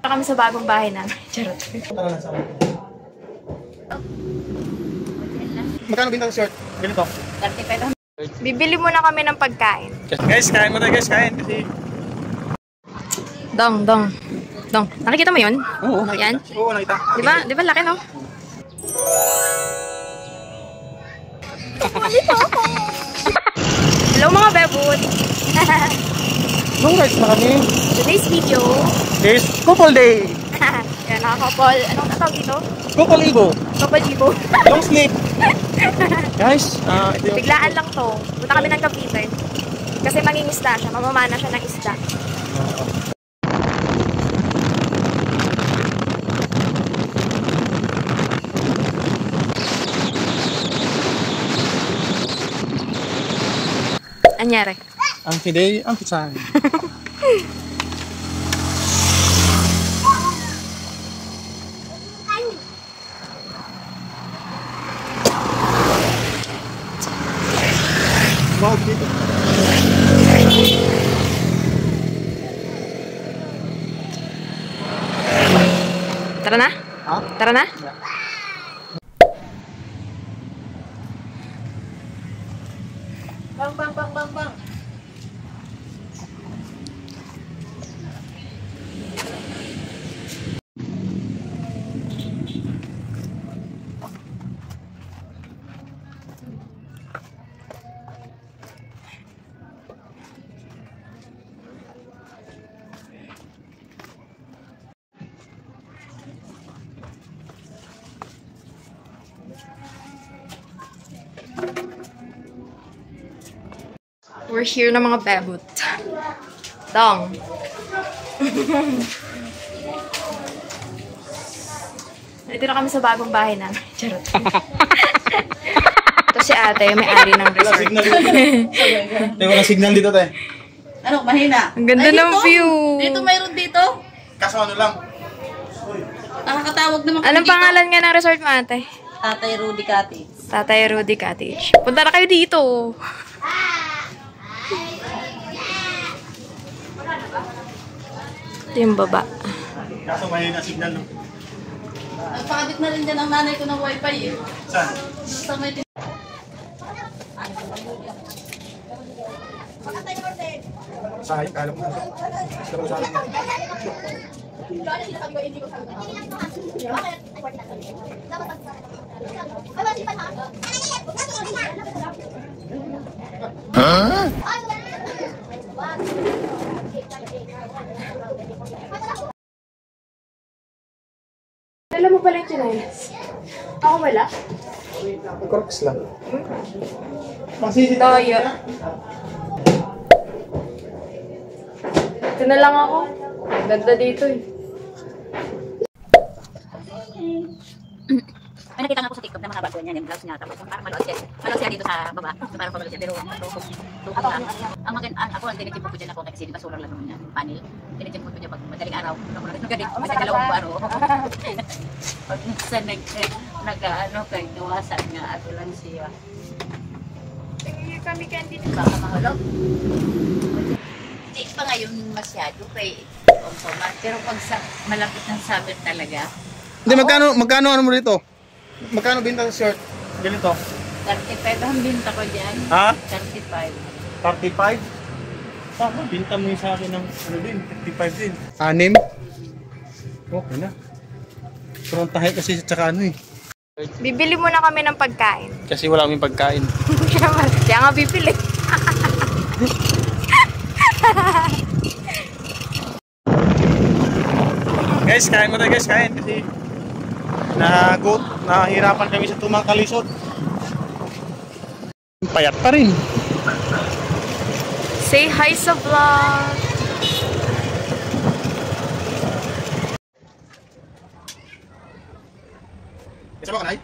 Kami sa bagong bahay namin. Charot. Magkano binta sa short? Ganito. 35. Bibili muna kami ng pagkain. Guys, kain mo tayo guys, kain. Kasi... Dong. Nakikita mo yun? Oo, nakita. Yan? Oo, nakita. Di ba laki, no? Hello mga bebot! No rice na kami. Today's video Yes, couple day. yan, nakakapol. Anong tawag dito? Couple ibo. Kapal ibo. Long sleep. Guys, ito yung... Biglaan lang to. Punta kami ng Cavite. Kasi mangingisda siya. Mamamana siya ng isda. Anyari? Ang fide, ang pizza. Wow, dito. Tara na? Ha? Tara na? Bang. We're here na mga bebot. Dong. Ito na kami sa bagong bahay namin. Charot. Ito si ate, may-ari ng resort. Walang signal dito, te. Ano, mahina? Ang ganda ng view. Dito, mayroon dito. Kaso ano lang. Nakakatawag naman kami Anong dito. pangalan nga ng resort mo, ate? Tatay Rudy Cottage. Tatay Rudy Cottage. Punta na kayo dito. Ito yung baba. Kaso mahina signal, no? Nagpakabit na rin dyan ang nanay ko ng wifi eh. Saan? Sa may Sahit, alam mo. Huh? Alam mo pala yung chinelas? Ako wala. Crocs lang. Masisita. Toyo. Ito na lang ako. Ganda dito eh. May nakita nga po sa TikTok na mga bago niyan, yung blouse niya. Tapos parang malood siya dito sa baba. Parang pamalood siya. Pero tukong lang. Ang maganda, ako ang tinitipog ko dyan ako kasi di ba surang lang naman yan. Panel. Tinitipog ko dyan pag madaling araw. Kasi dalawang araw. Pag minsan nag-ano kay duwasan nga ato lang siya. Tingin kami kandy. Baka mahulog. Hindi pa ngayon masyado kay Omsoman. Pero pag malapit ng summer talaga. Hindi, magkano ano mo dito? Magkano binta sa short? Ganito. 35 ang binta ko dyan. Ha? 35. 35? Tama, binta mo yung sa akin ng ano din, 55 din. 6? Okay na. Pero ang tahi kasi tsaka ano eh. Bibili muna kami ng pagkain. Kasi wala kaming pagkain. Kaya nga bibili. Guys, kain mo tayo guys, kain. Kasi nahihirapan kami sa tumang kalisod. Payat pa rin. Say hi sa vlog. Isa ba ka, Nay?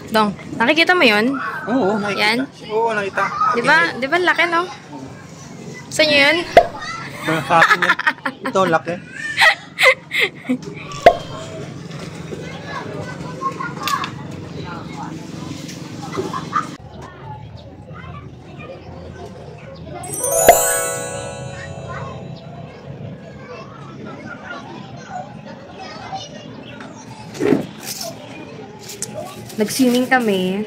Dong. Nakikita mo yun? Oo, nakikita. Yan? Oo, nakita. Di ba laki, no? Saan nyo yun? Sa akin yan. Ito, laki. Nag-swimming kami.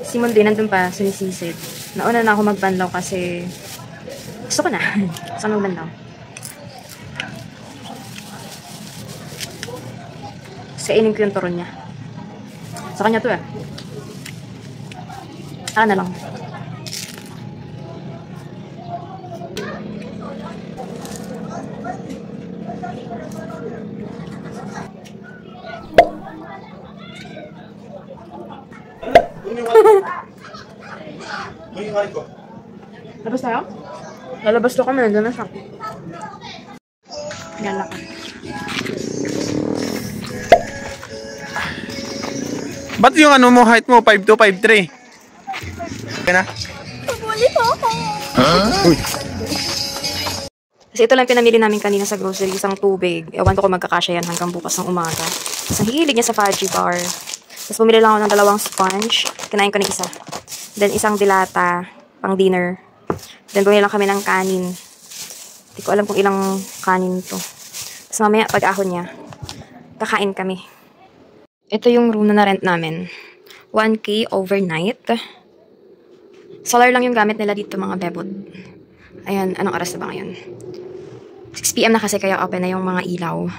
Si Monday nandun pa, sinisisid. Nauna na ako magbanlaw kasi gusto ko na. Gusto ko magbanlaw. Kainin ko yung turon niya. Sa kanya to eh. Saka na lang. Labas tayo? Lalabas to kami. Nandun na siya. Gala ka. Ba't yung ano mo, height mo, 5'2", 5'3"? Okay na? Pabuli po ako. Huh? Uy. Kasi ito lang pinamili namin kanina sa grocery, isang tubig. Ewan ko kung magkakasya yan hanggang bukas ng umaga. Tapos ang hilig niya sa fudgy bar. Tapos bumili lang ako ng 2 sponge. Kinain ko ng isa. Then isang dilata, pang dinner. Then bumili lang kami ng kanin. Hindi ko alam kung ilang kanin to. Tapos mamaya pag-ahon niya, kakain kami. Ito yung room na na-rent namin. 1K overnight. Solar lang yung gamit nila dito mga bebot. Ayan, anong oras na ba ngayon? 6 PM na kasi kaya open na yung mga ilaw.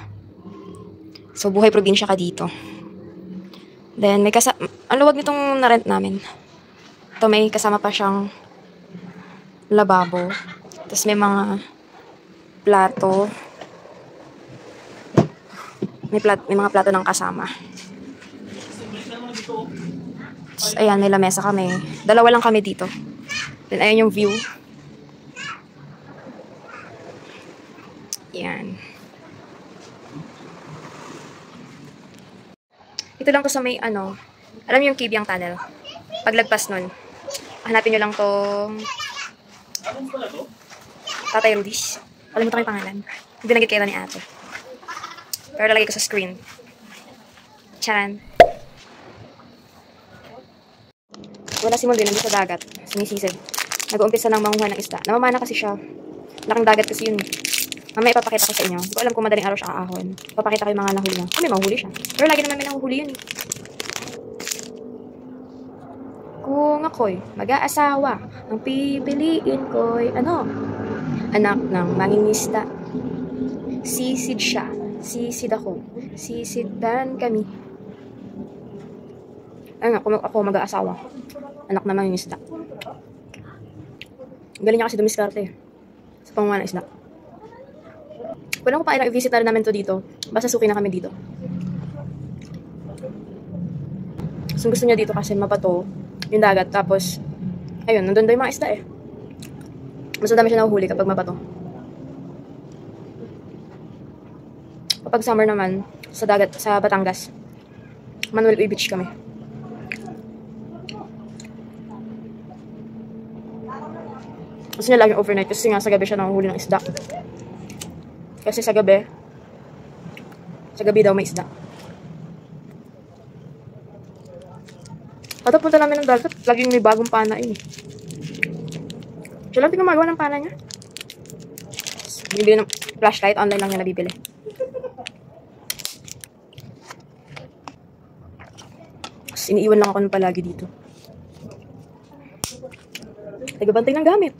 So, buhay probinsya ka dito. Then, may ang luwag nitong na-rent namin. Ito may kasama pa siyang lababo. Tapos may mga plato. May mga plato ng kasama. Tapos, ayan, may lamesa kami. 2 lang kami dito. Then, ayan yung view. Ayan. Ito lang to sa may, alam yung Kibyang Tunnel. Paglagpas nun, hanapin nyo lang tong Tatay Rudy's. Kalimutan ko yung pangalan. Binagit kayo ni ate. Pero lalagay ko sa screen. Charan. Wala si Mundi, nandun sa dagat. Sinisisid. Nag-uumpisa ng manguha ng isda. Namamana kasi siya. Laking dagat kasi yun. Mamaya ipapakita ko sa inyo. Hindi ko alam kung madaling araw siya aahon. Ipapakita ko yung mga nahuli niya. Kami, mahuli siya. Pero lagi naman may nahuhuli yun eh. Kung ako'y mag-aasawa, ang pipiliin ko'y anak ng mangingisda. Sisid siya. Sisid ako. Sisidan kami. Ayun nga, kung ako mag-aasawa. Anak na mangingisda. Galing niya kasi dumiskarte eh. Sa panguha ng isda. Kung ako pa ilang i-visit na rin namin to dito, basta suki na kami dito. So gusto niya dito kasi mapato yung dagat. Tapos, ayun, nandun daw yung mga isda eh. Mas madami siya nahuhuli kapag mapato. Kapag summer naman, sa dagat, sa Batangas, Manuel Uy Beach kami. Gusto niya laging overnight kasi nga sa gabi siya nahuhuli ng isda. Kasi sa gabi daw may isda. Patapunta namin ng dagat, laging may bagong pana eh. Siya lang gumagawa ng pana niya. Bibili ng flashlight, online lang niya nabibili. Tapos iniiwan lang ako ng palagi dito. Tagabantay ng gamit.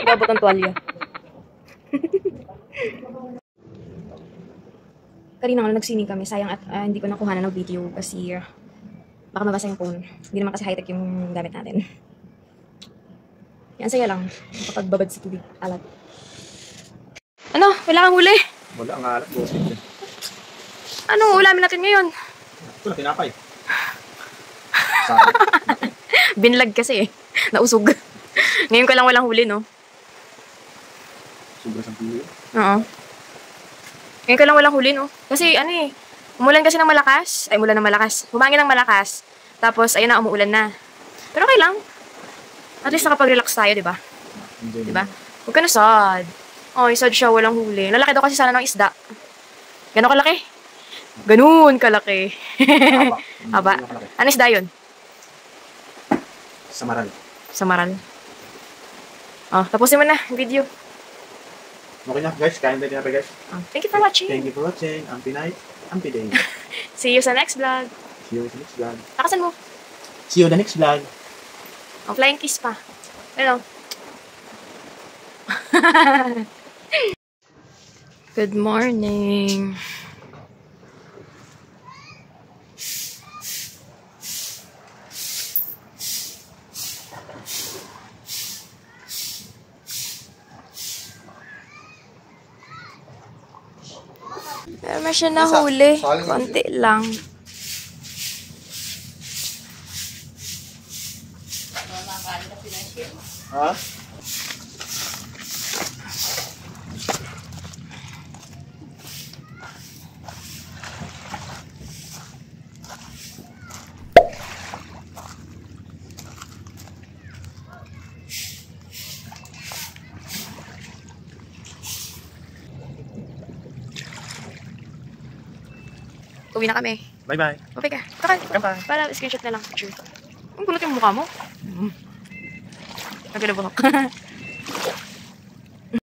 Gabot ang tuwalya. Kanina nga nagsining kami. Sayang at hindi ko nakuha na ng video kasi baka mabasa yung phone. Hindi naman kasi high-tech yung gamit natin. Yan, saya lang. Kapag sa tubig. Alat. Ano? Wala kang huli? Wala ang alat. Ano? Ulamin natin ngayon? Ito na, tinapay. Binlag kasi eh. Nausog. Ngayon ko lang walang huli, no? Sobra sa pulo. Oo. Ngayon ko lang walang huli, no? Kasi umulan kasi ng malakas. Ay, umulan ng malakas. Humangin ng malakas. Tapos, ayun na, umuulan na. Pero okay lang. At least nakapag-relax tayo, di ba? Di ba? Huwag ka na sad. Ay, sad siya, walang huli. Lalaki daw kasi sana ng isda. Gano'n kalaki? Ganun kalaki. Aba. Ano isda yun? Samaral. Samaral. Oh, tapusin mo na yung video. Okay na guys, kain tayo na guys. Thank you for watching. Thank you for watching. Ang Pinay. Ampiday. See you sa next vlog. See you in the next vlog. Takasan mo. See you in the next vlog. Oh, flying kiss pa. Hello. Good morning. Meron siya nahuli. Konti lang. Ha? Uwi na kami. Bye-bye. Okay ka. Kakan. Bye-bye. Para screenshot na lang. Picture. Ang kulot yung mukha mo. Nagulabunok.